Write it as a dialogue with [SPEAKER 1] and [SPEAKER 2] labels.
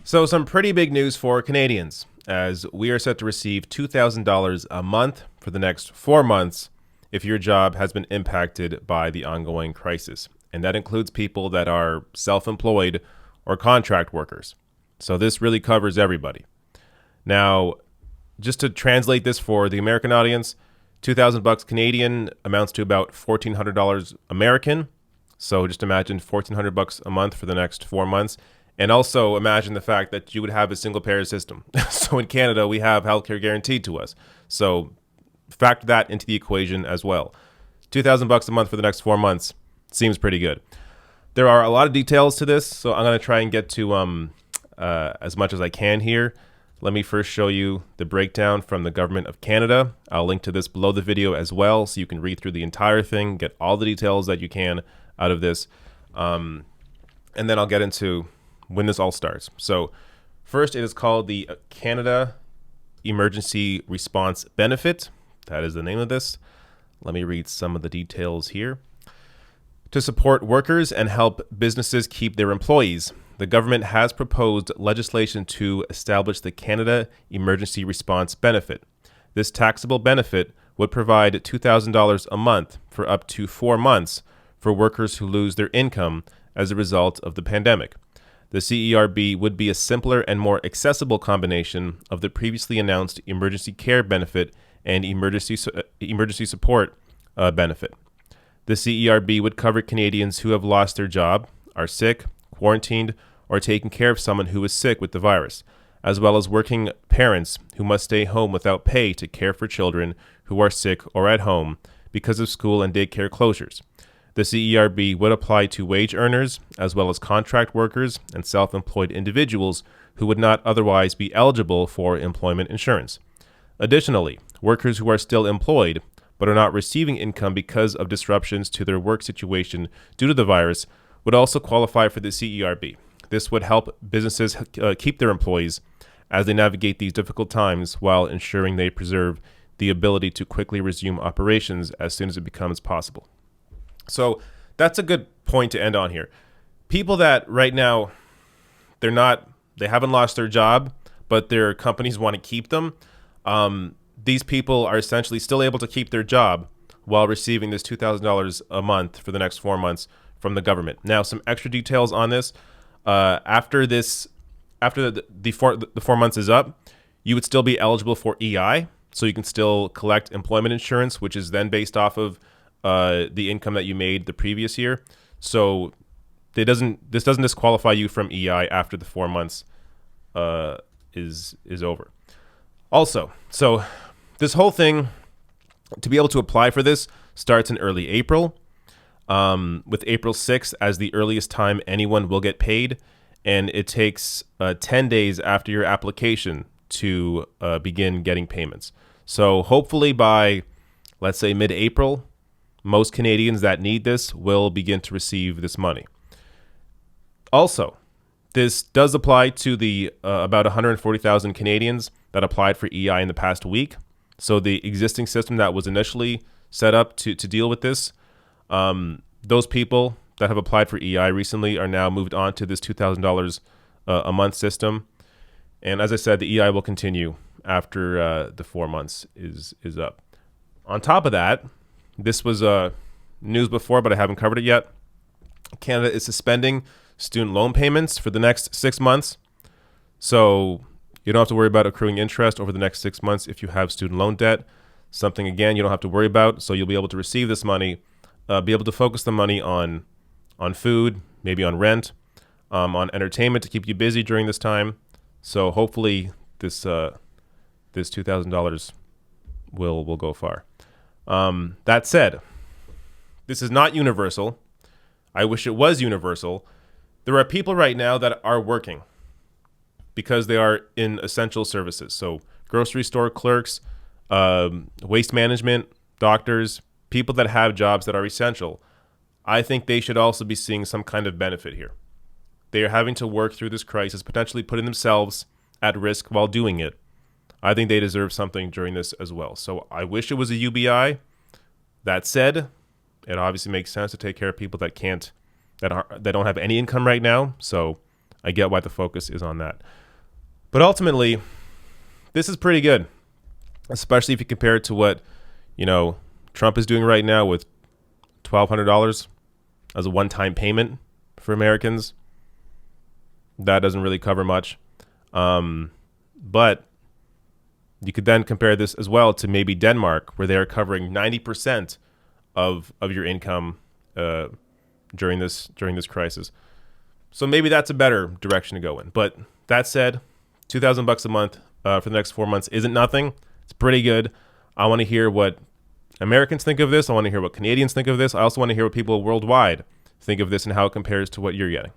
[SPEAKER 1] So, some pretty big news for Canadians, as we are set to receive $2,000 a month for the next 4 months if your job has been impacted by the ongoing crisis. And that includes people that are self employed or contract workers. So, this really covers everybody. Now, just to translate this for the American audience, 2,000 bucks Canadian amounts to about $1,400 American. So, just imagine 1,400 bucks a month for the next 4 months. And also imagine the fact that you would have a single payer system. So in Canada, we have healthcare guaranteed to us. So factor that into the equation as well. 2,000 bucks a month for the next 4 months seems pretty good. There are a lot of details to this, so I'm going to try and get to as much as I can here. Let me first show you the breakdown from the Government of Canada. I'll link to this below the video as well, so you can read through the entire thing, get all the details that you can out of this. And then I'll get into when this all starts. So first, it is called the Canada Emergency Response Benefit. That is the name of this. Let me read some of the details here. To support workers and help businesses keep their employees, the government has proposed legislation to establish the Canada Emergency Response Benefit. This taxable benefit would provide $2,000 a month for up to 4 months for workers who lose their income as a result of the pandemic. The CERB would be a simpler and more accessible combination of the previously announced emergency care benefit and emergency support benefit. The CERB would cover Canadians who have lost their job, are sick, quarantined, or taking care of someone who is sick with the virus, as well as working parents who must stay home without pay to care for children who are sick or at home because of school and daycare closures. The CERB would apply to wage earners, as well as contract workers and self-employed individuals who would not otherwise be eligible for employment insurance. Additionally, workers who are still employed but are not receiving income because of disruptions to their work situation due to the virus would also qualify for the CERB. This would help businesses keep their employees as they navigate these difficult times while ensuring they preserve the ability to quickly resume operations as soon as it becomes possible. So that's a good point to end on here. People that right now, they haven't lost their job, but their companies want to keep them. These people are essentially still able to keep their job while receiving this $2,000 a month for the next 4 months from the government. Now, some extra details on this. After the 4 months is up, you would still be eligible for EI. So you can still collect employment insurance, which is then based off of the income that you made the previous year. So this doesn't disqualify you from EI after the 4 months is over. Also, so this whole thing, to be able to apply for this, starts in early April, with April 6th as the earliest time anyone will get paid, and it takes 10 days after your application to begin getting payments. So hopefully by, let's say, mid-April, most Canadians that need this will begin to receive this money. Also, this does apply to the about 140,000 Canadians that applied for EI in the past week. So the existing system that was initially set up to deal with this, those people that have applied for EI recently are now moved on to this $2,000 a month system. And as I said, the EI will continue after the 4 months is up. On top of that, this was news before, but I haven't covered it yet. Canada is suspending student loan payments for the next 6 months. So you don't have to worry about accruing interest over the next 6 months if you have student loan debt. Something, again, you don't have to worry about. So you'll be able to receive this money, be able to focus the money on food, maybe on rent, on entertainment to keep you busy during this time. So hopefully this $2,000 will go far. That said, this is not universal. I wish it was universal. There are people right now that are working because they are in essential services. So grocery store clerks, waste management, doctors, people that have jobs that are essential. I think they should also be seeing some kind of benefit here. They are having to work through this crisis, potentially putting themselves at risk while doing it. I think they deserve something during this as well. So I wish it was a UBI. That said, it obviously makes sense to take care of people that don't have any income right now. So I get why the focus is on that. But ultimately, this is pretty good, especially if you compare it to what, Trump is doing right now with $1,200 as a one-time payment for Americans. That doesn't really cover much. But you could then compare this as well to maybe Denmark, where they are covering 90% of your income during this crisis. So maybe that's a better direction to go in. But that said, $2,000 a month for the next 4 months isn't nothing. It's pretty good. I want to hear what Americans think of this. I want to hear what Canadians think of this. I also want to hear what people worldwide think of this and how it compares to what you're getting.